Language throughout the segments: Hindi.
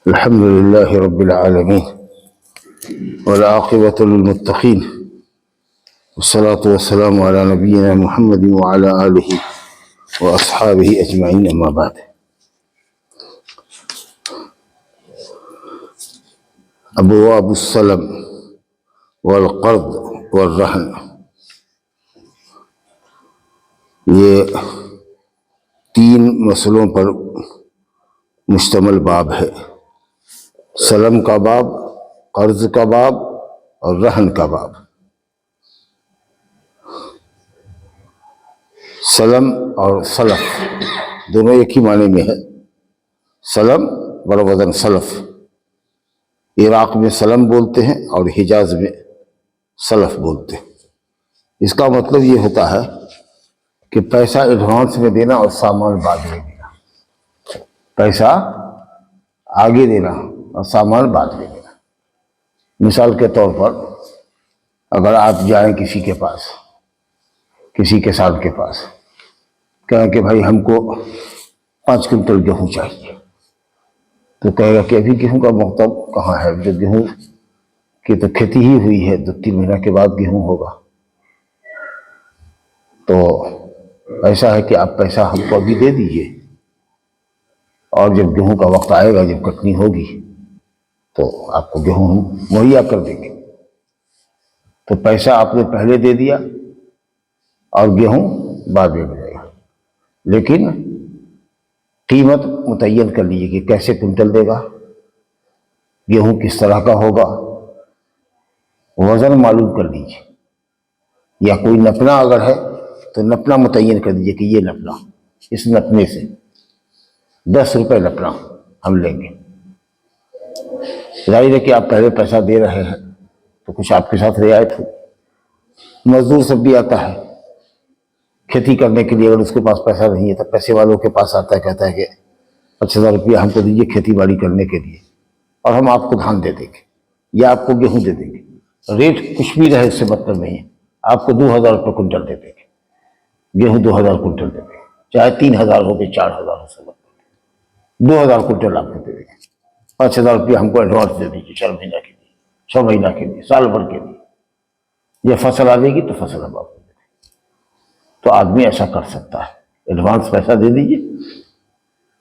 अल्हम्दुलिल्लाहि रब्बिल आलमीन वल आक़िबतु लिल-मुत्तक़ीन वस्सलातु वस्सलामु अला नबिय्यिना मुहम्मदिन व अला आलिहि व अस्हाबिहि अजमईन, अम्मा बाद। अबवाबुस सलम वल क़र्ज़ वल रहन, ये तीन मसलों पर मुश्तमिल बाब है। सलम का बाब, कर्ज का बाब और रहन का बाब। सलम और सलफ दोनों एक ही माने में है। सलम बड़ा वजन सलफ, इराक में सलम बोलते हैं और हिजाज में सलफ बोलते हैं। इसका मतलब ये होता है कि पैसा एडवांस में देना और सामान बाद में देना। पैसा आगे देना और सामान बाद में देना। मिसाल के तौर पर अगर आप जाएं किसी के पास, किसी किसान के पास, कहें कि भाई हमको 5 क्विंटल गेहूं चाहिए, तो कहेगा कि अभी गेहूं का मौसम कहाँ है, जो गेहूं की तो खेती ही हुई है, 2-3 महीना के बाद गेहूं होगा। तो ऐसा है कि आप पैसा हमको अभी दे दीजिए और जब गेहूं का वक्त आएगा, जब कटनी होगी, तो आपको गेहूं हम मुहैया कर देंगे। तो पैसा आपने पहले दे दिया और गेहूं बाद में मिलेगा, लेकिन कीमत मुतय्यन कर लीजिए कि कैसे कुंटल देगा, गेहूं किस तरह का होगा, वजन मालूम कर लीजिए। या कोई नपना अगर है तो नपना मुतय्यन कर दीजिए कि ये नपना, इस नपने से 10 रुपए नपना हम लेंगे। जाहिर है कि आप पहले पैसा दे रहे हैं तो कुछ आपके साथ रियायत हो। मजदूर सब भी आता है खेती करने के लिए, अगर उसके पास पैसा नहीं है तो पैसे वालों के पास आता है, कहता है कि 5000 रुपया हमको दीजिए खेती बाड़ी करने के लिए और हम आपको धान दे देंगे या आपको गेहूं दे देंगे। रेट कुछ भी रहे इससे मतलब नहीं है, आपको 2000 रुपये कुंटल दे देंगे, गेहूं 2000 कुंटल दे देंगे, चाहे 3000 हो गए 4000 हो, सब 2000 कुंटल आपको दे देंगे। 5000 रुपया हमको एडवांस दे दीजिए 4 महीना के लिए, 6 महीना के लिए, साल भर के लिए। जब फसल आ जाएगी तो फसल हम आपको दे देंगे। तो आदमी ऐसा कर सकता है, एडवांस पैसा दे दीजिए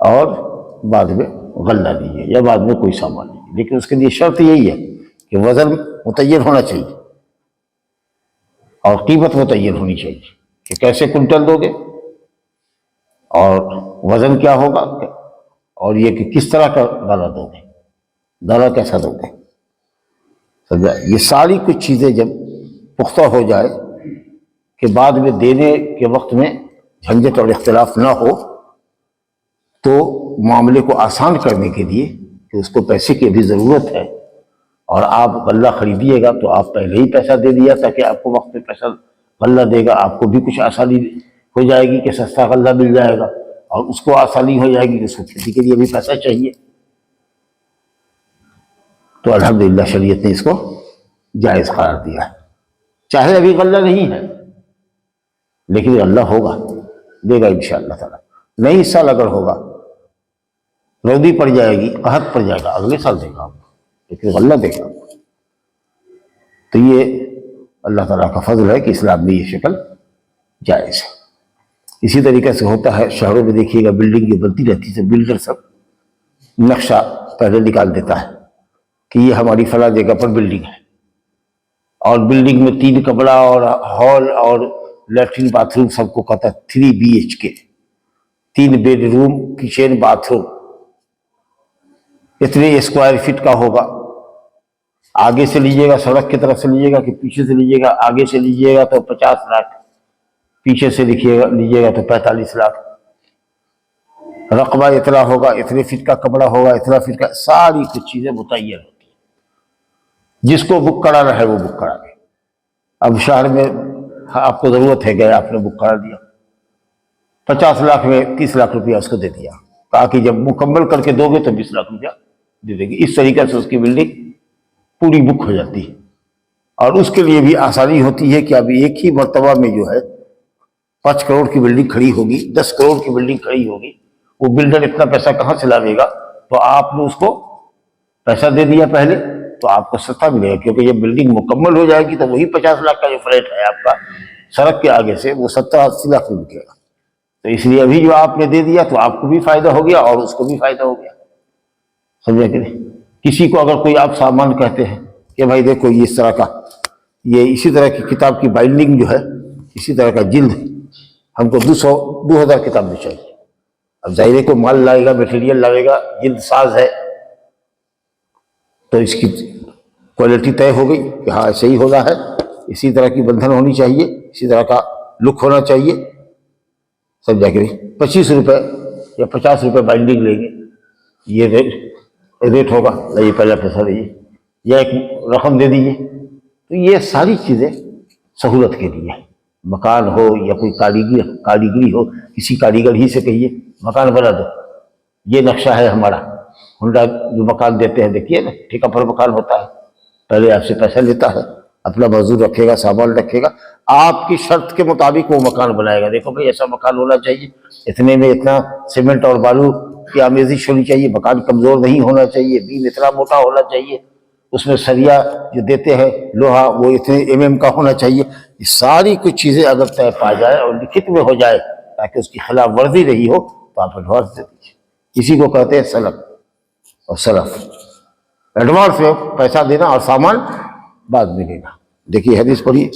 और बाद में गल्ला दीजिए या बाद में कोई सामान लीजिए, लेकिन उसके लिए शर्त यही है कि वजन मुतय्यन होना चाहिए और कीमत मुतय्यन होनी चाहिए कि कैसे कुंटल दोगे और वजन क्या होगा और ये कि किस तरह का दाना दोगे, दाना कैसा दोगे। समझा? ये सारी कुछ चीजें जब पुख्ता हो जाए कि बाद में देने के वक्त में झंझट और इख्तिलाफ ना हो, तो मामले को आसान करने के लिए कि उसको पैसे की भी ज़रूरत है और आप गल्ला खरीदिएगा तो आप पहले ही पैसा दे दिया ताकि आपको वक्त पे पैसा गल्ला देगा, आपको भी कुछ आसानी हो जाएगी कि सस्ता गल्ला मिल जाएगा और उसको आसानी हो जाएगी कि उसको खेती के लिए भी पैसा चाहिए। तो अल्हम्दुलिल्लाह शरीयत ने इसको जायज़ करार दिया है। चाहे अभी गल्ला नहीं है लेकिन गल्ला होगा, देगा इंशाअल्लाह ताला। नहीं, इस साल अगर होगा, रौदी पड़ जाएगी, कहत पड़ जाएगा, अगले साल देगा आपको, लेकिन गल्ला देगा आपको। तो ये अल्लाह ताला का फजल है कि इस्लाम में ये शक्ल जायज़ है। इसी तरीके से होता है शहरों में, देखिएगा बिल्डिंग जो बनती रहती है, बिल्डर सब नक्शा पहले निकाल देता है कि ये हमारी फला जगह पर बिल्डिंग है और बिल्डिंग में 3 कमरा और हॉल और लैट्रिन बाथरूम सबको कहता है 3 BHK, 3 बेडरूम, किचन, बाथरूम, इतने स्क्वायर फीट का होगा। आगे से लीजिएगा, सड़क की तरफ से लीजिएगा कि पीछे से लीजिएगा, आगे से लीजिएगा तो 50 लाख, पीछे से लीजिएगा तो 45 लाख। रकबा इतना होगा, इतने फीट का कमरा होगा, इतना फीट का, सारी कुछ चीजें मुतय्यन होती है। जिसको बुक कराना है वो बुक करा ले। अब शहर में आपको जरूरत है, गए आपने बुक करा दिया, 50 लाख में 30 लाख रुपया उसको दे दिया, कहा कि जब मुकम्मल करके दोगे तो 20 लाख रुपया दे देंगे। इस तरीके से उसकी बिल्डिंग पूरी बुक हो जाती है और उसके लिए भी आसानी होती है कि अभी एक ही मर्तबा में जो है 5 करोड़ की बिल्डिंग खड़ी होगी, 10 करोड़ की बिल्डिंग खड़ी होगी, वो बिल्डर इतना पैसा कहाँ से लाएगा। तो आपने उसको पैसा दे दिया पहले तो आपको सस्ता मिलेगा, क्योंकि ये बिल्डिंग मुकम्मल हो जाएगी तो वही 50 लाख का जो फ्लैट है आपका सड़क के आगे से वो 70-80 लाख में बिकेगा। तो इसलिए अभी जो आपने दे दिया तो आपको भी फायदा हो गया और उसको भी फायदा हो गया, समझे कि नहीं। किसी को अगर कोई आप सामान कहते हैं कि भाई देखो ये इस तरह का, ये इसी तरह की किताब की बाइंडिंग जो है, इसी तरह का जिल्द हमको 200-2000 किताब में चाहिए। अब जाहिर को माल लाएगा, मटेरियल लाएगा, जिल्द साज है तो इसकी क्वालिटी तय हो गई कि हाँ ऐसे ही होना है, इसी तरह की बंधन होनी चाहिए, इसी तरह का लुक होना चाहिए, समझा कि नहीं। 25 रुपये या 50 रुपये बाइंडिंग लेंगे, ये रेट होगा, लाइए पहला पैसा लीजिए या एक रकम दे दीजिए। तो ये सारी चीज़ें सहूलत के लिए है। मकान हो या कोई कारीगरी हो, किसी कारीगर ही से कहिए मकान बना दो, ये नक्शा है हमारा। हुंडा जो मकान देते हैं देखिए ना, ठेका पर मकान होता है, पहले आपसे पैसा लेता है, अपना मजदूर रखेगा, सामान रखेगा, आपकी शर्त के मुताबिक वो मकान बनाएगा। देखो भाई ऐसा मकान होना चाहिए, इतने में इतना सीमेंट और बालू की आमेजिश होनी चाहिए, मकान कमजोर नहीं होना चाहिए, बीम इतना मोटा होना चाहिए, उसमें सरिया जो देते हैं लोहा वो इतने mm का होना चाहिए। ये सारी कुछ चीज़ें अगर तय पा जाए और लिखित में हो जाए ताकि उसकी खिलाफ वर्जी रही हो तो आप एडवांस दे दीजिए। इसी को कहते हैं सलफ और सलफ। एडवांस में पैसा देना और सामान बाद में लेना। देखिए हदीस पढ़िए।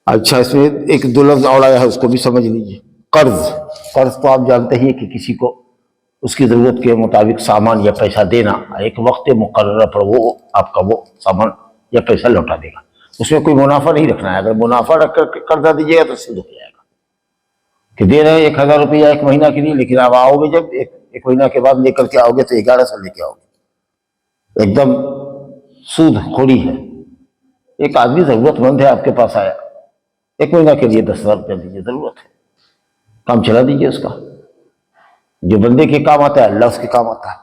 अच्छा इसमें एक दो लफ्ज और आया है, उसको भी समझ लीजिए। कर्ज तो आप जानते ही कि किसी को उसकी ज़रूरत के मुताबिक सामान या पैसा देना, एक वक्त मुकर्रर पर वो आपका वो सामान या पैसा लौटा देगा, उसमें कोई मुनाफा नहीं रखना है। अगर मुनाफा रख कर कर्जा दीजिएगा तो सूद हो जाएगा कि दे रहे हैं 1000 रुपया एक महीना के लिए, लेकिन आप आओगे जब एक महीना के बाद लेकर के आओगे तो 1100 लेके आओगे, एकदम सूद खोरी है। एक आदमी ज़रूरतमंद है आपके पास आया, 1 महीना के लिए 10,000 रुपया दीजिए, ज़रूरत है, काम चला दीजिए उसका। जो बंदे के काम आता है अल्लाह उसके काम आता है,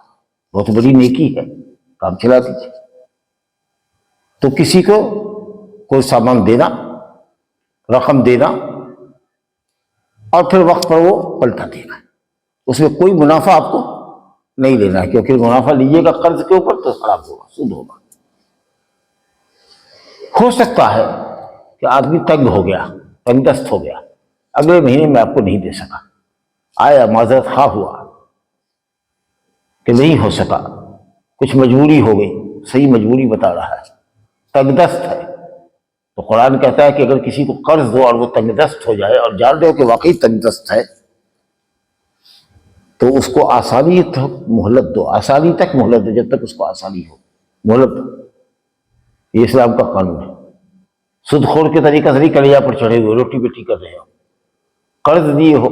बहुत बड़ी नेकी है, काम चला दीजिए। तो किसी को कोई सामान देना, रकम देना और फिर वक्त पर वो पलटा देना, उसमें कोई मुनाफा आपको नहीं लेना है, क्योंकि मुनाफा लीजिएगा कर्ज के ऊपर तो खराब होगा, सूद होगा। हो सकता है कि आदमी तंग हो गया, तंगदस्त हो गया, अगले महीने में आपको नहीं दे सका, आया माजरत खा हुआ कि नहीं हो सका, कुछ मजबूरी हो गई, सही मजबूरी बता रहा है, तंगदस्त है। तो कुरान कहता है कि अगर किसी को कर्ज दो और वो तंगदस्त हो जाए और जान रहे हो कि वाकई तंगदस्त है तो उसको आसानी तक मोहलत दो, आसानी तक मोहलत दो, जब तक उसको आसानी हो मोहलत दो। ये इस्लाम का कानून है। सुदखोर के तरीका से नहीं कलिया पर चढ़े हुए रोटी बेटी कर रहे हो, कर्ज दिए हो,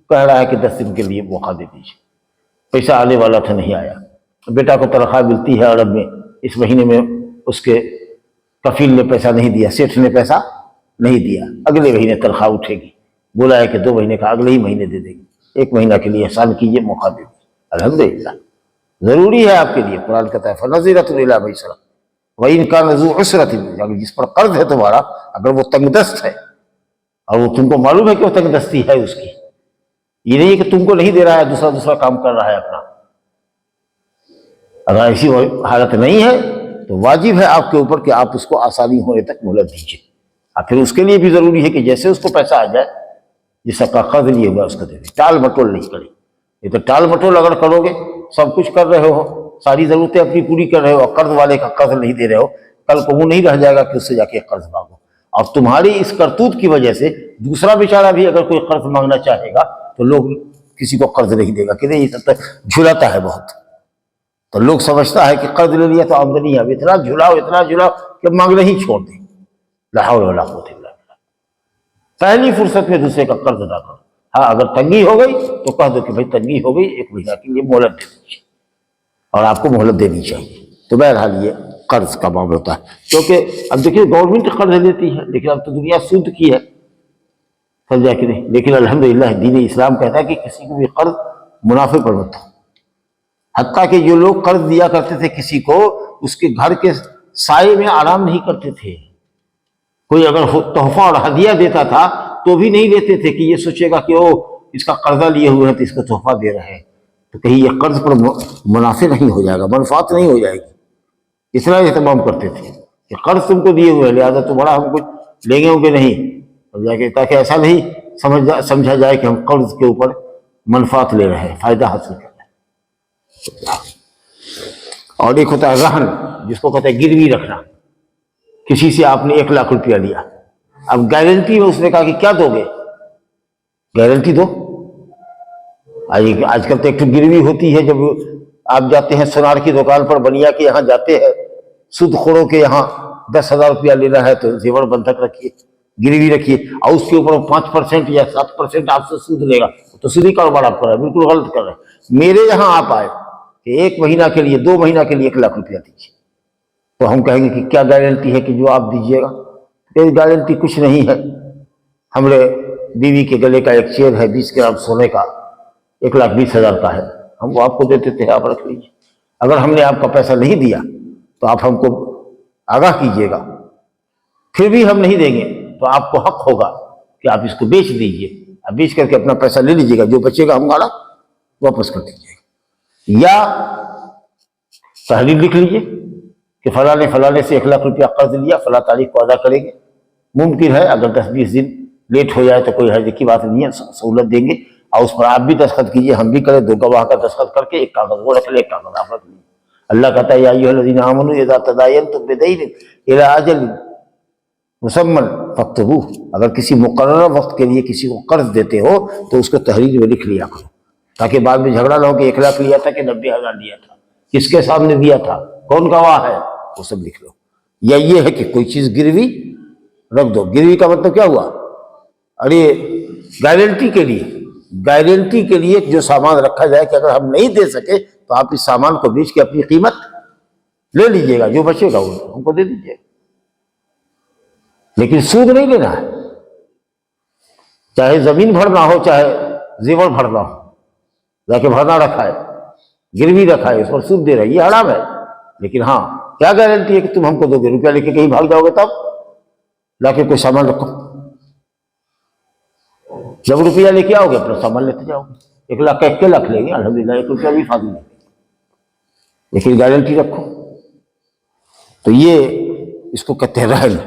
कह रहा है कि 10 दिन के लिए मौका दे दीजिए, पैसा आने वाला था नहीं आया, बेटा को तनख्वाह मिलती है अरब में, इस महीने में उसके कफील ने पैसा नहीं दिया, सेठ ने पैसा नहीं दिया, अगले महीने तनख्वाह उठेगी, बोला है कि 2 महीने का अगले ही महीने दे देगी, 1 महीना के लिए एहसान कीजिए, मौका दे दीजिए। अल्हम्दुलिल्लाह जरूरी है आपके लिए। कुरान कहता है फनज़िरतुन इला मयसरा व इन कान ज़ू उसरतिन, अगर जिस पर कर्ज है तुम्हारा, अगर वो तंगदस्त है और वो तुमको मालूम है कि वो तंगदस्ती है उसकी, ये नहीं कि तुमको नहीं दे रहा है, दूसरा काम कर रहा है अपना, अगर ऐसी हालत नहीं है तो वाजिब है आपके ऊपर कि आप उसको आसानी होने तक मोहलत दीजिए। और फिर उसके लिए भी जरूरी है कि जैसे उसको पैसा आ जाए, जिसका कर्ज लिए हुआ उसको दे दे, टाल मटोल नहीं करे। ये तो टाल मटोल अगर करोगे, सब कुछ कर रहे हो, सारी जरूरतें अपनी पूरी कर रहे हो और कर्ज वाले का कर्ज नहीं दे रहे हो, कल को वो नहीं रह जाएगा कि उससे जाके कर्ज मांगो। और तुम्हारी इस करतूत की वजह से दूसरा बेचारा भी अगर कोई कर्ज मांगना चाहेगा तो लोग किसी को कर्ज नहीं देगा कि नहीं, ये सब झुलाता है बहुत, तो लोग समझता है कि कर्ज ले लिया तो आमदनी है, इतना झुलाओ कि मांगना ही छोड़ दे। ला हौला वला कुव्वता इल्ला बिल्लाह। पहली फुर्सत में दूसरे का कर्ज अदा करो। हाँ अगर तंगी हो गई तो कह दो कि भाई तंगी हो गई, 1 महीना के लिए मोहलत दे दीजिए, और आपको मोहलत देनी चाहिए। तो बहरहाल ये कर्ज का मामला होता है, क्योंकि अब देखिए गवर्नमेंट कर्ज लेती है, लेकिन अब तो दुनिया सूद की है, समझा कि नहीं। लेकिन अल्हम्दुलिल्लाह दीन इस्लाम कहता है कि किसी को भी कर्ज मुनाफे पर मत हो। हत्ता कि जो लोग कर्ज दिया करते थे किसी को, उसके घर के साये में आराम नहीं करते थे। कोई अगर तोहफा और हदिया देता था तो भी नहीं लेते थे कि ये सोचेगा कि ओ इसका कर्जा लिए हुए हैं तो इसको तोहफा दे रहे हैं, तो कहीं ये कर्ज पर मुनाफे नहीं हो जाएगा, मनफात नहीं हो जाएगी। इतना एहतमाम करते थे कि कर्ज तुमको दिए हुए लिहाजा तुम्हारा हम कुछ लेंगे होंगे नहीं, और जाके ताकि ऐसा नहीं समझा जाए कि हम कर्ज के ऊपर मनफात ले रहे हैं, फायदा हासिल कर रहे हैं। और एक होता है रहन, जिसको कहते हैं गिरवी रखना। किसी से आपने 1 लाख रुपया लिया, अब गारंटी में उसने कहा कि क्या दोगे, गारंटी दो। आजकल तो एक तो गिरवी होती है, जब आप जाते हैं सुनार की दुकान पर, बनिया के यहाँ जाते हैं, सूदखोरों के यहाँ 10,000 रुपया लेना है तो जेवर बंधक रखिए, गिरवी रखिए, और उसके ऊपर 5% या 7% आपसे सूद लेगा, तो सीधी कारोबार आप कर रहे हैं, बिल्कुल गलत कर रहे हैं। मेरे यहाँ आप आए कि 1 महीना के लिए 2 महीना के लिए 1 लाख रुपया दीजिए, तो हम कहेंगे कि क्या गारंटी है कि जो आप दीजिएगा, कोई गारंटी कुछ नहीं है। हमारे बीवी के गले का एक चेन है 20 ग्राम सोने का, 1,20,000 का है, हम वो आपको देते थे, आप रख लीजिए। अगर हमने आपका पैसा नहीं दिया तो आप हमको आगाह कीजिएगा, फिर भी हम नहीं देंगे तो आपको हक होगा कि आप इसको बेच दीजिए, आप बेच करके अपना पैसा ले लीजिएगा, जो बचेगा हमारा वापस कर दीजिएगा। या तहरीर लिख लीजिए कि फलाने से 1 लाख रुपया कर्ज लिया, फला तारीख को अदा करेंगे। मुमकिन है अगर 10-20 दिन लेट हो जाए तो कोई हर्ज की बात नहीं है, सहूलत देंगे, और उस पर आप भी दस्तखत कीजिए, हम भी करें, 2 गवाह का दस्तखत करके एक कागज वो रख ले, एक कागज आप रख लीजिए। अल्लाह कहता है या अय्युहल्लज़ीना आमनू इज़ा तदायनतुम बिदैनिन इला अजलिन मुसम्मन फक्तबूह, अगर किसी मुकर्रर वक्त के लिए किसी को कर्ज देते हो तो उसको तहरीर में लिख लिया करो, ताकि बाद में झगड़ा ना हो कि 1 लाख लिया था कि 90,000 लिया था, किसके सामने दिया था, कौन गवाह है, वो सब लिख लो। या ये है कि कोई चीज गिरवी रख दो। गिरवी का मतलब क्या हुआ, अरे गारंटी के लिए जो सामान रखा जाए कि अगर हम नहीं दे सके तो आप इस सामान को बेच के अपनी कीमत ले लीजिएगा, जो बचेगा वो हमको दे दीजिएगा, लेकिन सूद नहीं लेना है। चाहे जमीन भरना हो, चाहे जेवर भरना हो, जाके भरना रखा है, गिरवी रखा है, उस पर सूद दे रहा है, ये हराम है। लेकिन हाँ, क्या गारंटी है कि तुम हमको दोगे, रुपया लेके कहीं भाग जाओगे तब, लाके कोई सामान रखो, जब रुपया लेके आओगे अपना सामान लेते जाओगे। 1 लाख का 1 लाख लेंगे, अल्हम्दुलिल्लाह, 1 रुपया भी फायदा नहीं, लेकिन गारंटी रखो। तो ये इसको कहते हैं रहन।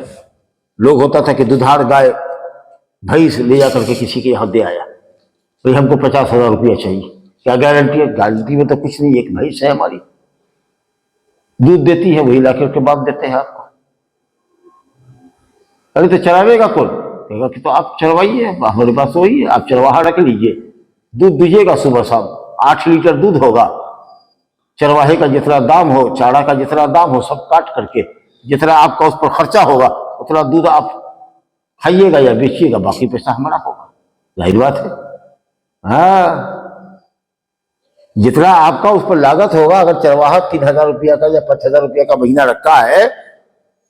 लोग होता था कि दुधार गाय भैंस ले जा करके किसी के यहाँ दे आया, भाई हमको 50,000 रुपया चाहिए, क्या गारंटी है, गारंटी में तो कुछ नहीं, एक भैंस है हमारी, दूध देती है, वही लाकर के बाप देते हैं आपको। अरे तो चरावेगा कौन, कहेगा कि तो आप चरवाइए, हमारे पास वही है, आप चरवाहा रख लीजिए, दूध दीजिएगा सुबह शाम, 8 लीटर दूध होगा, चरवाहे का जितना दाम हो, चारा का जितना दाम हो, सब काट करके जितना आपका उस पर खर्चा होगा उतना दूध आप खाइएगा या बेचिएगा, बाकी पैसा हमारा होगा। जाहिर बात है, हाँ, जितना आपका उस पर लागत होगा, अगर चरवाहा 3,000 रुपया का या 5,000 रुपया का महीना रखा है,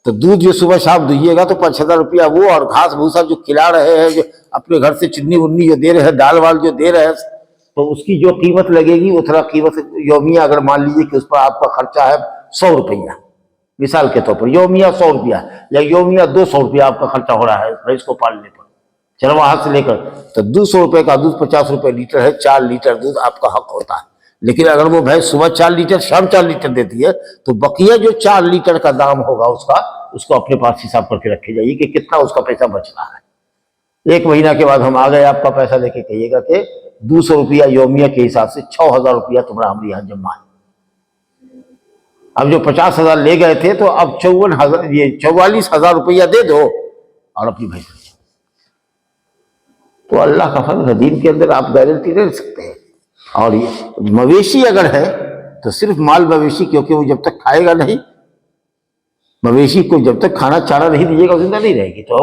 तो दूध जो सुबह शाम दीजिएगा तो 5,000 रुपया वो, और घास भूसा जो खिला रहे हैं, जो अपने घर से चुन्नी उन्नी जो दे रहे हैं, दाल वाल जो दे रहे हैं, तो उसकी जो कीमत लगेगी उतना कीमत योमिया, अगर मान लीजिए कि उस पर आपका खर्चा है 100 रुपया, मिसाल के तौर पर योमिया 100 रुपया या योमिया 200 रुपया आपका खर्चा हो रहा है भैंस को पालने पर, चरवाहा से लेकर, तो 200 रुपये का दूध 50 रुपये लीटर है, 4 लीटर दूध आपका हक होता है। लेकिन अगर वो भैंस सुबह 4 लीटर शाम 4 लीटर देती है, तो बकिया जो 4 लीटर का दाम होगा उसको अपने पास हिसाब करके रखे जाइए कि कितना उसका पैसा बच रहा है। 1 महीना के बाद हम आ गए आपका पैसा लेके, कहिएगा कि 200 रुपया योमिया के हिसाब से 6,000 रुपया तुम्हारा हमारे यहाँ जमा है। अब जो 50,000 ले गए थे, तो अब 44,000 रुपया दे दो और अपनी भैंस। तो अल्लाह का फजल है, दीन के अंदर आप गारंटी ले सकते हैं। और ये मवेशी अगर है तो सिर्फ माल मवेशी, क्योंकि वो जब तक खाएगा नहीं, मवेशी को जब तक खाना चारा नहीं दीजिएगा जिंदा नहीं रहेगी। तो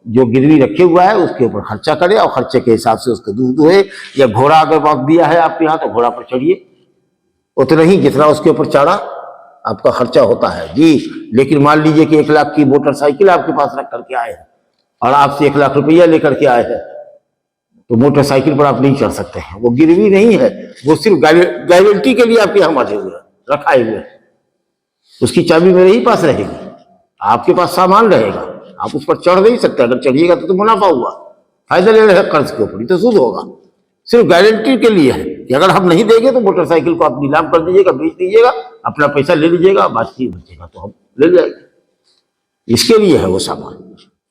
जो गिरवी रखे हुआ है उसके ऊपर खर्चा करे और खर्चे के हिसाब से उसको दूध दुहे, या घोड़ा अगर वक्त दिया है आपके यहाँ तो घोड़ा पर चढ़िए, उतना ही जितना उसके ऊपर चारा आपका खर्चा होता है जी। लेकिन मान लीजिए कि 1 लाख की मोटरसाइकिल आपके पास रख करके आए हैं और आपसे 1 लाख रुपया लेकर के आए हैं, तो मोटरसाइकिल पर आप नहीं चढ़ सकते हैं, वो गिरवी नहीं है, वो सिर्फ गारंटी के लिए आपके यहाँ बांधे हुए हैं, रखाए हुए हैं। उसकी चाबी मेरे ही पास रहेगी, आपके पास सामान रहेगा, आप उस पर चढ़ नहीं सकते। अगर चढ़िएगा तो मुनाफा हुआ, फायदा ले रहे हैं कर्ज के ऊपर, तो सूद होगा, सिर्फ गारंटी के लिए है। कि अगर हम नहीं देंगे तो मोटरसाइकिल को आप नीलाम कर दीजिएगा, बेच दीजिएगा, अपना पैसा ले लीजिएगा, बाकी बचेगा तो हम ले जाएंगे। इसके लिए है वो सामान।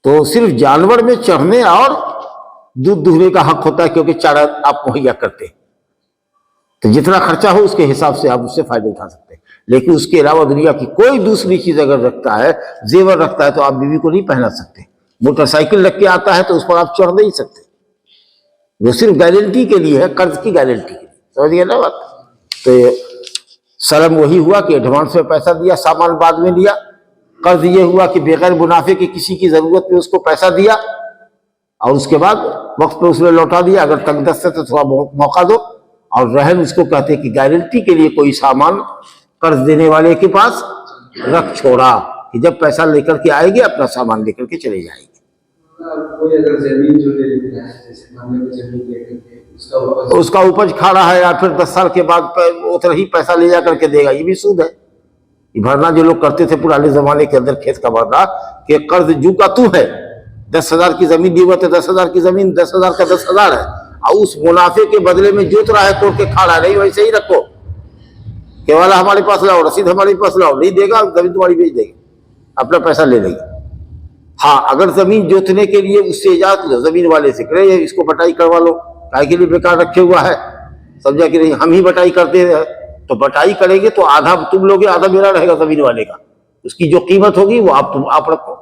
तो सिर्फ जानवर में चढ़ने और दूध दुहने का हक होता है, क्योंकि चारा आप मुहैया करते हैं, तो जितना खर्चा हो उसके हिसाब से आप उससे फायदा उठा सकते हैं। लेकिन उसके अलावा दुनिया की कोई दूसरी चीज अगर रखता है, जेवर रखता है, तो आप बीवी को नहीं पहना सकते। मोटरसाइकिल रख के आता है तो उस पर आप चढ़ नहीं सकते। वो सिर्फ गारंटी के लिए है, कर्ज की गारंटी के लिए, समझ गए ना बात। तो शर्म वही हुआ कि एडवांस में पैसा दिया, सामान बाद में लिया। कर्ज ये हुआ कि बगैर मुनाफे के किसी की जरूरत में उसको पैसा दिया और उसके बाद वक्त पे उसने लौटा दिया। अगर तंगदस्त है तो थोड़ा मौका दो। और रहन उसको कहते हैं कि गारंटी के लिए कोई सामान कर्ज देने वाले के पास रख छोड़ा, कि जब पैसा लेकर के आएंगे अपना सामान लेकर के चले जाएंगे। कोई अगर जमीन जो ले लेता है, जैसे मान लो जमीन लेकर के उसका उपज खा रहा है, या फिर 10 साल के बाद उतना ही पैसा ले जा करके देगा, ये भी सूद है। ये भरना जो लोग करते थे पुराने जमाने के अंदर, खेत का भरना, कि कर्ज जू का तू है, 10,000 की जमीन दी हुआ तो 10,000 की जमीन 10,000 का 10,000 है, और उस मुनाफे के बदले में जोत रहा है, तोड़ के खा रहा है। नहीं, वैसे ही रखो, केवल हमारे पास लाओ, रसीद हमारे पास लाओ, नहीं देगा जमीन तुम्हारी बेच देगी, अपना पैसा ले लेगी। हाँ, अगर जमीन जोतने के लिए उससे इजाजत लो, जमीन वाले से करे इसको बटाई करवा लो, काय के लिए बेकार रखे हुआ है, समझा कि नहीं, हम ही बटाई करते हैं, तो बटाई करेंगे तो आधा तुम लोगे, आधा मेरा रहेगा जमीन वाले का। उसकी जो कीमत होगी वो आप रखो,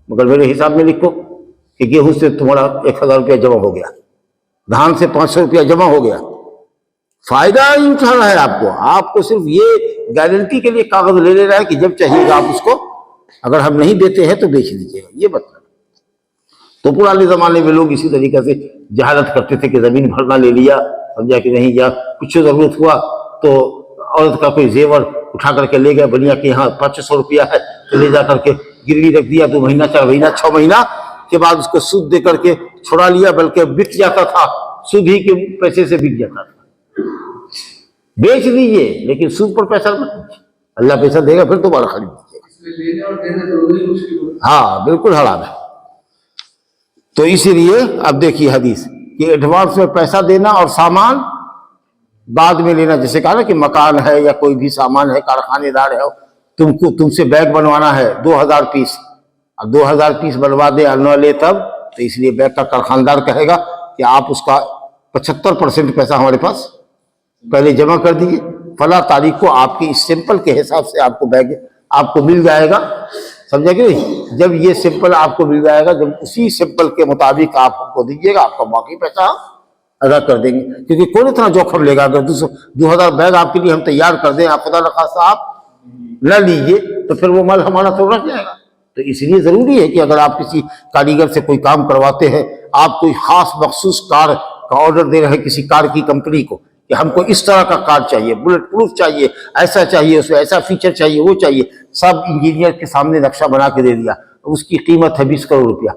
मगर मेरे हिसाब में लिखो कि गेहूं से तुम्हारा 1,000 रुपया जमा हो गया, धान से 500 रुपया जमा हो गया। फायदा नहीं उठाना है आपको सिर्फ ये गारंटी के लिए कागज ले लेना है कि जब चाहिएगा आप उसको, अगर हम नहीं देते हैं तो बेच दीजिएगा, ये बता। तो पुराने जमाने में लोग इसी तरीके से जहालत करते थे कि जमीन भरना ले लिया, समझा कि नहीं, या कुछ जरूरत हुआ तो औरत का कोई जेवर उठा करके ले गया, बनिया कि यहाँ 500 रुपया है, तो ले जा करके गिरवी रख दिया, 2 महीना 4 महीना 6 महीना के बाद उसको सूद दे करके छुड़ा लिया, बल्कि बिक जाता था, सूद ही के पैसे से बिक जाता था। बेच दीजिए लेकिन सूद पर पैसा मत दीजिए, अल्लाह पैसा देगा फिर दोबारा खरीद दीजिएगा। हाँ, बिल्कुल हराम है। तो इसीलिए अब देखिए हदीस कि एडवांस में पैसा देना और सामान बाद में लेना। जैसे कहा ना कि मकान है या कोई भी सामान है, कारखानेदार है, तुमसे बैग बनवाना है 2000 पीस, अब 2000 पीस बनवा दे और न ले तब, तो इसलिए बैग का कारखानदार कहेगा कि आप उसका 75% पैसा हमारे पास पहले जमा कर दीजिए, फला तारीख को आपकी इस सैंपल के हिसाब से आपको बैग आपको मिल जाएगा, समझा कि नहीं। जब ये सैंपल आपको मिल जाएगा, जब उसी सैंपल के मुताबिक आप हमको दीजिएगा, आपका बाकी पैसा अदा कर देंगे। क्योंकि कौन इतना जोखम लेगा, अगर 2000 बैग आपके लिए हम तैयार कर दें, आप खुदा न खास्ता आप न लीजिए, तो फिर वो माल हमारा तो रह जाएगा। तो इसलिए जरूरी है कि अगर आप किसी कारीगर से कोई काम करवाते हैं, आप कोई खास मखसूस कार का ऑर्डर दे रहे हैं किसी कार की कंपनी को कि हमको इस तरह का कार चाहिए, बुलेट प्रूफ चाहिए, ऐसा चाहिए, उसमें ऐसा फीचर चाहिए, वो चाहिए, सब इंजीनियर के सामने नक्शा बना के दे दिया, उसकी कीमत है 20 करोड़ रुपया,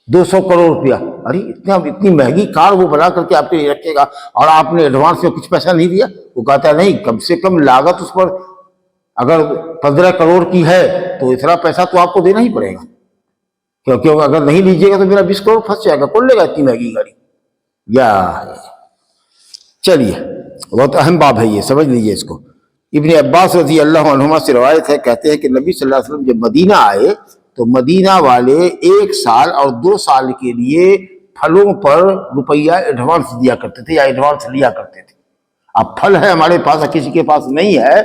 200 करोड़ रुपया। अरे इतनी महंगी कार वो बना करके आपके लिए रखेगा और आपने एडवांस में कुछ पैसा नहीं दिया। वो कहता है नहीं, कम से कम लागत उस पर अगर 15 करोड़ की है तो इतना पैसा तो आपको देना ही पड़ेगा, क्योंकि अगर नहीं लीजिएगा तो मेरा 20 करोड़ फंस जाएगा, कौन लेगा इतनी महंगी गाड़ी। या चलिए, बहुत अहम बात है ये, समझ लीजिए इसको। इब्न अब्बास रज़ी अल्लाह अन्हुमा से रवायत है, कहते हैं कि नबी सल्लल्लाहु अलैहि वसल्लम जब मदीना आए तो मदीना वाले 1 साल और 2 साल के लिए फलों पर रुपया एडवांस दिया करते थे या एडवांस लिया करते थे। अब फल है हमारे पास, किसी के पास नहीं है,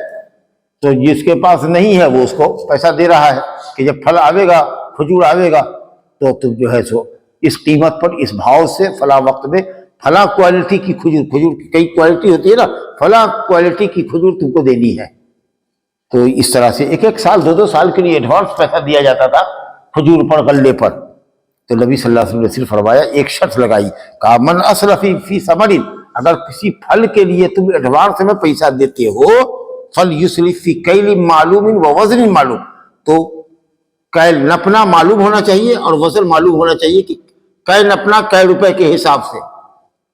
तो जिसके पास नहीं है वो उसको पैसा दे रहा है कि जब फल आवेगा, खजूर आवेगा, तो तुम जो है सो इस कीमत पर, इस भाव से फला वक्त में फला क्वालिटी की खजूर की कई क्वालिटी होती है ना, फला क्वालिटी की खजूर तुमको देनी है। तो इस तरह से 1-1 साल 2-2 साल के लिए एडवांस पैसा दिया जाता था खजूर पर, गल्ले पर। तो नबी सल्लल्लाहु अलैहि वसल्लम ने सिर्फ फरमाया, एक शर्त लगाई, कहा मन असलफी फी समरिन, अगर किसी फल के लिए तुम एडवांस में पैसा देते हो, फल युसलिफ फी कैल मालूम व वजन मालूम, तो कैल नपना मालूम होना चाहिए और वजन मालूम होना चाहिए कि कै नपना कै रुपए के हिसाब से,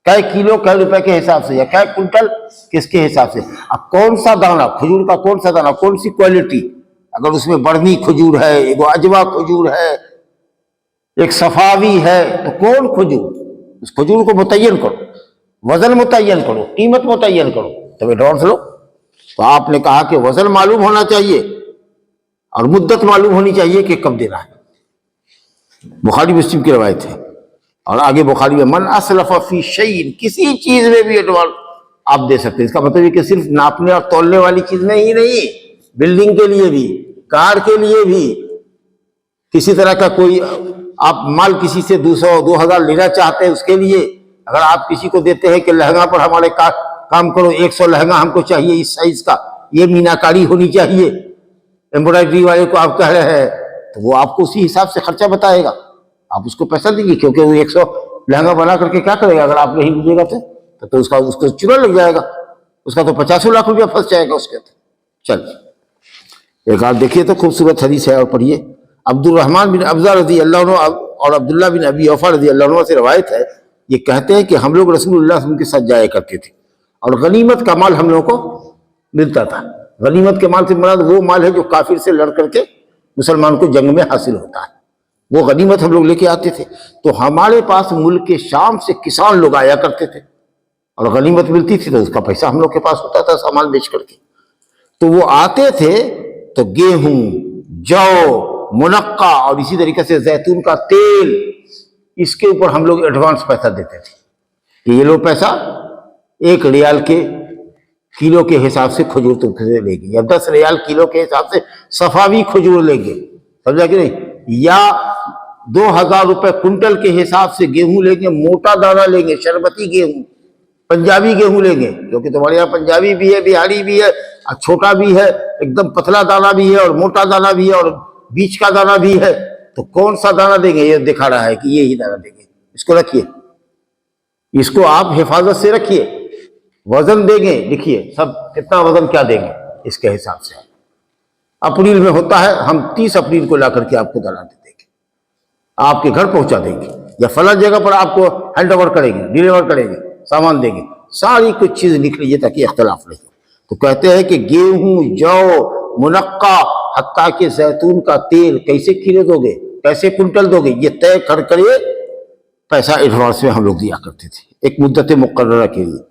कै किलो कै रुपए के हिसाब से, या कै कुंटल किसके हिसाब से। अब कौन सा दाना खजूर का, कौन सा दाना, कौन सी क्वालिटी, अगर उसमें बर्नी खजूर है, एक अजवा खजूर है, एक सफावी है, तो कौन खजूर, उस खजूर को मुतय्यन करो। वजन मुतय्यन करो, कीमत मुतय्यन करो, तब एडवांस लो। तो आपने कहा कि वजन मालूम होना चाहिए और मुद्दत मालूम होनी चाहिए कि कब देना है। बुखारी मुस्लिम की रवायत है। और आगे बुखारी में मन असलफ़ फी शैइन, किसी चीज में भी एडवांस आप दे सकते हैं। इसका मतलब ये कि सिर्फ नापने और तोलने वाली चीज में ही नहीं, बिल्डिंग के लिए भी, कार के लिए भी, किसी तरह का कोई आप माल किसी से 200-2000 लेना चाहते हैं, उसके लिए अगर आप किसी को देते हैं कि लहंगा पर हमारे काम करो, 100 लहंगा हमको चाहिए इस साइज का, ये मीनाकारी होनी चाहिए, एम्ब्रॉयडरी वाले को आप कह रहे हैं, तो वो आपको उसी हिसाब से खर्चा बताएगा, आप उसको पैसा दीजिए, क्योंकि वो 100 लहंगा बना करके क्या करेगा अगर आप नहीं लीजिएगा तो उसको चूना लग जाएगा, उसका तो 50 लाख रुपया फंस जाएगा उसके। चल एक आप देखिए तो खूबसूरत हदीस है और पढ़िए। अब्दुर्रहमान बिन अब्जा रज़ी अल्लाह अन्हु और अब्दुल्ला बिन अबी औफा रज़ी अल्लाह अन्हु से रवायत है, ये कहते हैं कि हम लोग रसूलुल्लाह सल्लल्लाहु अलैहि वसल्लम के साथ जाया करते थे और गनीमत का माल हम लोगों को मिलता था। गनीमत के माल से मुराद वो माल है जो काफिर से लड़ करके मुसलमान को जंग में हासिल होता है, वो गनीमत हम लोग लेके आते थे। तो हमारे पास मुल्क के शाम से किसान लोग आया करते थे और गनीमत मिलती थी तो उसका पैसा हम लोग के पास होता था सामान बेच करके। तो वो आते थे तो गेहूं, जौ, मुनक्का और इसी तरीके से जैतून का तेल, इसके ऊपर हम लोग एडवांस पैसा देते थे कि ये लो पैसा 1 रियाल के किलो के हिसाब से खजूर तुमसे लेंगे, या 10 रियाल किलो के हिसाब से सफावी खजूर लेंगे, समझा कि नहीं, या 2000 रुपए कुंटल के हिसाब से गेहूं लेंगे, मोटा दाना लेंगे, शरबती गेहूं, पंजाबी गेहूं लेंगे, क्योंकि तुम्हारे यहाँ पंजाबी भी है, बिहारी भी है, और छोटा भी है, एकदम पतला दाना भी है, और मोटा दाना भी है, और बीच का दाना भी है। तो कौन सा दाना देंगे, ये दिखा रहा है कि ये ही दाना देंगे, इसको रखिए, इसको आप हिफाजत से रखिए, वजन देंगे, देखिए सब कितना वजन क्या देंगे इसके हिसाब से। अप्रैल में होता है, हम 30 अप्रैल को ला करके आपको दाना दे देंगे, आपके घर पहुंचा देंगे, या फला जगह पर आपको हैंड ओवर करेंगे, डिलीवर करेंगे, सामान देंगे, सारी कुछ चीज लिख लीजिए ताकि इख्तलाफ नहीं हो। तो कहते हैं कि गेहूं, जौ, मुनक्का, हत्ता के जैतून का तेल कैसे किलो दोगे, कैसे कुंटल दोगे, ये तय कर करिए, पैसा एडवांस में हम लोग दिया करते थे एक मुद्दत मुकर्ररा के लिए।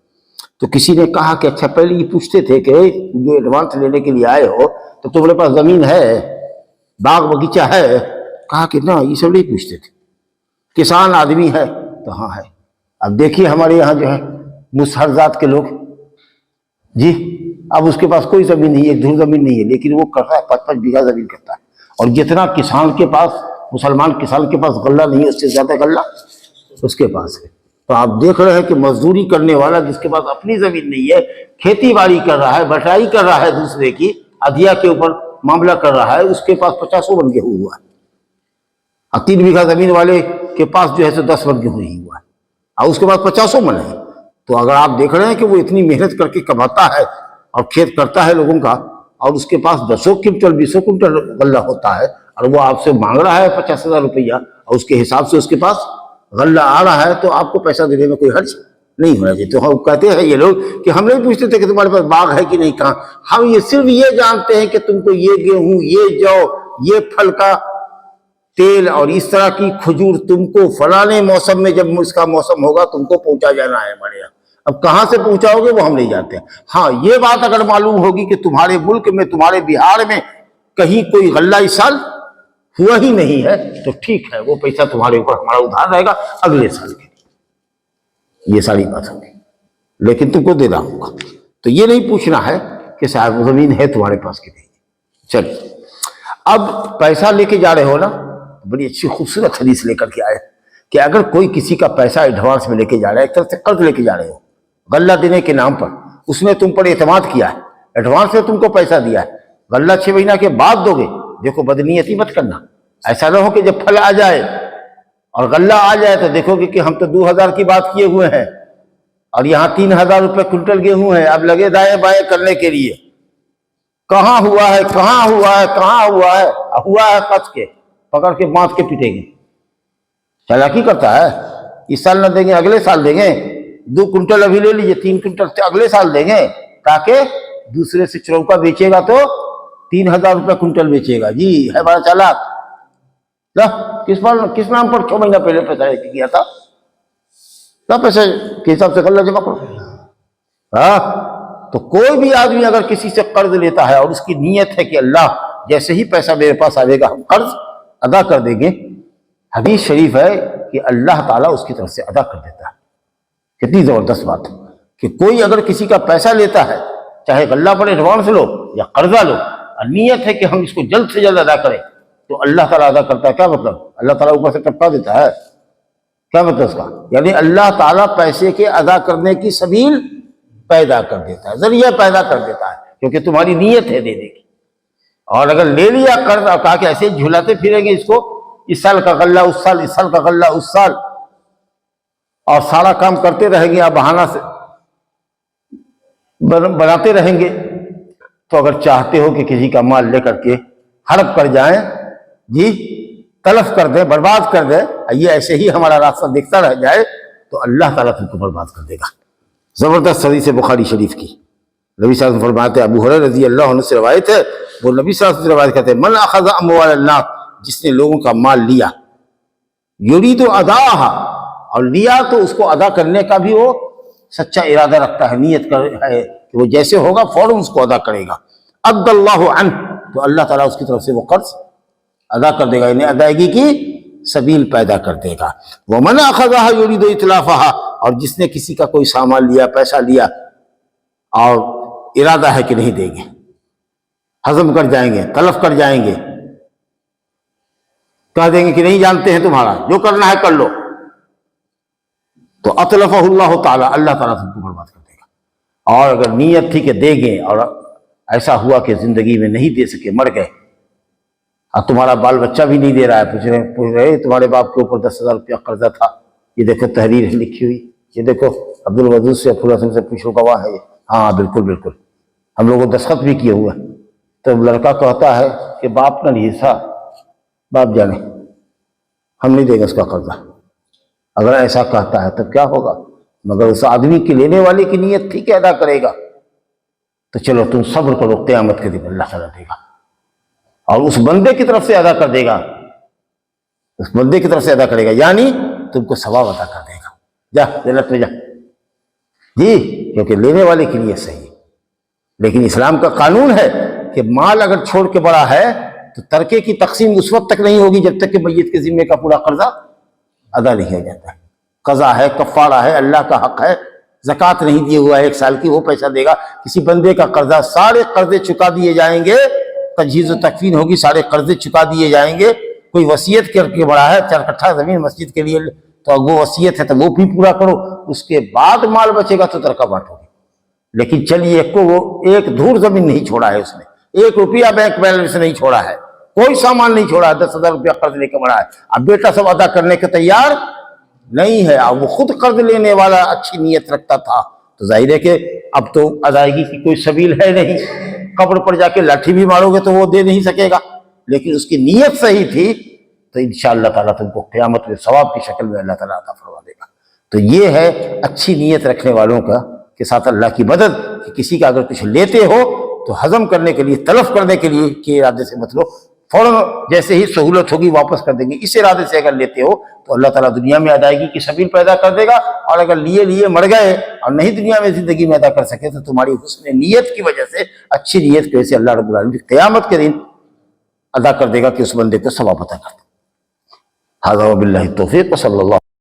तो किसी ने कहा कि अच्छा, पहले ये पूछते थे कि जो एडवांस लेने के लिए आए हो तो तुम्हारे पास जमीन है, बाग बगीचा है? कहा कि ना, ये सब नहीं पूछते थे, किसान आदमी है तो हाँ है। अब देखिए हमारे यहाँ जो है मुसहरजात के लोग जी, अब उसके पास कोई जमीन नहीं है, एक धुर जमीन नहीं है, लेकिन वो करता है 5-5 बीघा जमीन करता है, और जितना किसान के पास, मुसलमान किसान के पास गल्ला नहीं है, उससे ज्यादा गल्ला उसके पास है। तो आप देख रहे हैं कि मजदूरी करने वाला जिसके पास अपनी जमीन नहीं है, खेती बाड़ी कर रहा है, बटाई कर रहा है, दूसरे की अधिया के ऊपर मामला कर रहा है, उसके पास 50 मन गेहूं हुआ है, और 3 बीघा जमीन वाले के पास जो है 10 मन गेहूं ही हुआ है, और उसके पास 50 मन है। तो अगर आप देख रहे हैं कि वो इतनी मेहनत करके कमाता है और खेत करता है लोगों का, और उसके पास 10 क्विंटल 20 क्विंटल गल्ला होता है, और वो आपसे मांग रहा है 50,000 रुपया, और उसके हिसाब से उसके पास गल्ला आ रहा है, तो आपको पैसा देने में कोई हर्ज नहीं होना चाहिए। तो हम कहते हैं ये लोग कि हम नहीं पूछते थे कि तुम्हारे पास बाग है कि नहीं, कहाँ, हम ये सिर्फ ये जानते हैं कि तुमको ये गेहूं, ये जौ, ये फल का तेल और इस तरह की खजूर तुमको फलाने मौसम में, जब इसका मौसम होगा, तुमको पहुंचा जाना है हमारे यहाँ। अब कहां से पहुंचाओगे वो हम नहीं जानते। हाँ, ये बात अगर मालूम होगी कि तुम्हारे मुल्क में, तुम्हारे बिहार में कहीं कोई गल्ला इस साल हुआ ही नहीं है, तो ठीक है, वो पैसा तुम्हारे ऊपर हमारा उधार रहेगा अगले साल के लिए, ये सारी बात होगी, लेकिन तुमको देना होगा। तो ये नहीं पूछना है कि साहब जमीन है तुम्हारे पास कि नहीं। चलिए, अब पैसा लेके जा रहे हो ना, बड़ी अच्छी खूबसूरत हदीस लेकर के आए कि अगर कोई किसी का पैसा एडवांस में लेके जा रहा है, एक तरह से कर्ज लेके जा रहे हो गल्ला देने के नाम पर, उसने तुम पर एतमाद किया है, एडवांस में तुमको पैसा दिया है, गल्ला 6 महीना के बाद दोगे। देखो, बदनीयती मत करना, ऐसा ना हो कि जब फल आ जाए और गल्ला आ जाए तो देखोगे कि हम तो 2000 की बात किए हुए हैं और यहाँ 3000 रुपये कुंटल गेहूं है, अब लगे दाएं बाएं करने के लिए, कहाँ हुआ है, कहाँ हुआ है, कहाँ हुआ है, हुआ है कस के पकड़ के बांध के पीटेंगे। चालाकी करता है, इस साल ना देंगे अगले साल देंगे, 2 कुंटल अभी ले लीजिए, 3 कुंटल अगले साल देंगे, ताकि दूसरे से चौका बेचेगा तो 3000 रुपये कुंटल बेचेगा। जी है बड़ा चालाक। किस नाम पर 6 महीना पहले पैसा किया था? ना पैसे के हिसाब से गल्ला जमा करो। हाँ, तो कोई भी आदमी अगर किसी से कर्ज लेता है और उसकी नीयत है कि अल्लाह जैसे ही पैसा मेरे पास आएगा हम कर्ज अदा कर देंगे, हदीस शरीफ है कि अल्लाह ताला उसकी तरफ से अदा कर देता है। कितनी जबरदस्त बात है कि कोई अगर किसी का पैसा लेता है, चाहे गल्ला पर एडवांस लो या कर्जा लो, और नीयत है कि हम इसको जल्द से जल्द अदा करें, तो अल्लाह ताला अदा करता है। क्या मतलब? अल्लाह ताला ऊपर से टपका देता है। क्या मतलब उसका? यानी अल्लाह ताला पैसे के अदा करने की सबील पैदा कर देता है, जरिया पैदा कर देता है, क्योंकि तुम्हारी नीयत है देने की। और अगर ले लिया कर्ज और कहा कि ऐसे झुलाते फिरेंगे इसको, इस साल का गल्ला उस साल, इस साल का गल्ला उस साल, और सारा काम करते रहेंगे या बहाना से बनाते रहेंगे, तो अगर चाहते हो कि किसी का माल लेकर के हड़प कर जाएं, जी तलफ कर दे, बर्बाद कर दे, ये ऐसे ही हमारा रास्ता देखता रह जाए, तो अल्लाह ताला तुमको बर्बाद कर देगा। जबरदस्त हदीस बुखारी शरीफ की। नबी सल्लल्लाहु अलैहि वसल्लम फरमाते हैं, अबू हुरैरा रज़ी अल्लाह अन्हु से रवायत है, वो नबी सल्लल्लाहु अलैहि वसल्लम से रवायत करते हैं, मन अखज़ अमवाल अन्नास, जिसने लोगों का माल लिया, युरीदु अदाहा, और लिया तो उसको अदा करने का भी वो सच्चा इरादा रखता है, नीयत कर है कि वो जैसे होगा फौरन उसको अदा करेगा, अद्दल्लाहु अन्हु, तो अल्लाह ताला उसकी तरफ से वो कर्ज अदा कर देगा, इन्हें अदायगी की सबील पैदा कर देगा। वह मन अखज़हा युरीदु इतलाफहा, और जिसने किसी का कोई सामान लिया, पैसा लिया और इरादा है कि नहीं देंगे, हजम कर जाएंगे, तलफ कर जाएंगे, कह देंगे कि नहीं जानते हैं तुम्हारा, जो करना है कर लो, तो अतलफ़हुल्लाहु ताला, अल्लाह ताला तुमको बर्बाद कर देगा। और अगर नीयत थी कि देंगे और ऐसा हुआ कि जिंदगी में नहीं दे सके, मर गए, और तुम्हारा बाल बच्चा भी नहीं दे रहा है, पूछ रहे तुम्हारे बाप के ऊपर 10,000 रुपया कर्जा था, ये देखो तहरीर है लिखी हुई, ये देखो अब्दुल वदूद से फुला से पूछो, गवाह है ये। हाँ बिल्कुल बिल्कुल, हम लोगों दस्तखत भी किए हुए। तो लड़का कहता है कि बाप ना नहीं था, बाप जाने, हम नहीं देंगे उसका कर्जा। अगर ऐसा कहता है तब क्या होगा? मगर उस आदमी की, लेने वाले की नीयत थी कि अदा करेगा, तो चलो तुम सब्र करो, क़यामत के दिन अल्लाह ताला देगा, और उस बंदे की तरफ से अदा कर देगा, उस बंदे की तरफ से अदा करेगा, यानी तुमको सवाब अदा कर देगा। जा जन्नत में जा जी, क्योंकि लेने वाले की नीयत सही है। लेकिन इस्लाम का कानून है कि माल अगर छोड़ के बड़ा है तो तरके की तकसीम उस वक्त तक नहीं होगी जब तक कि मैयत के जिम्मे का पूरा कर्जा अदा नहीं हो जाता है। कज़ा है, कफ़ारा है, अल्लाह का हक है, ज़कात नहीं दिए हुआ है 1 साल की, वो पैसा देगा। किसी बंदे का कर्जा, सारे कर्जे चुका दिए जाएंगे, तजहीज़ व तकफीन होगी, सारे कर्जे चुका दिए जाएंगे। कोई वसीयत करके बड़ा है 4 कट्ठा ज़मीन मस्जिद के लिए, तो वो वसीयत है तो वो भी पूरा करो, उसके बाद माल बचेगा तो तरका बांटोगे। लेकिन चलिए को वो एक धूर जमीन नहीं छोड़ा है, उसने 1 रुपया बैंक बैलेंस नहीं छोड़ा है, कोई सामान नहीं छोड़ा है, 10,000 रुपया कर्ज लेकर बड़ा है। अब बेटा सब अदा करने के तैयार नहीं है, अब वो खुद कर्ज लेने वाला अच्छी नीयत रखता था, तो जाहिर है कि अब तो अदायगी की कोई सबील है नहीं, कब्र पर जाके लाठी भी मारोगे तो वो दे नहीं सकेगा। लेकिन उसकी नीयत सही थी तो इंशाअल्लाह ताला तुमको क़यामत में सवाब की शक्ल में अल्लाह ताला अता फरमा देगा। तो ये है अच्छी नीयत रखने वालों का के साथ अल्लाह की मदद, कि किसी का अगर कुछ लेते हो तो हजम करने के लिए, तलफ करने के लिए के इरादे से मत लो, फौरन जैसे ही सहूलत होगी वापस कर देंगे, इस इरादे से अगर लेते हो तो अल्लाह ताला दुनिया में अदायगी की सबील पैदा कर देगा। और अगर लिए मर गए और नहीं दुनिया में जिंदगी में अदा कर सके तो तुम्हारी हुस्न नीयत की वजह से, अच्छी नीयत की वजह से अल्लाह रब्बुल आलमीन क़यामत के दिन अदा कर देगा कि उस बंदे को सवाब अता कर दे। हाज़ा व बिल्लाहि तौफ़ीक़ व सल्लल्लाहु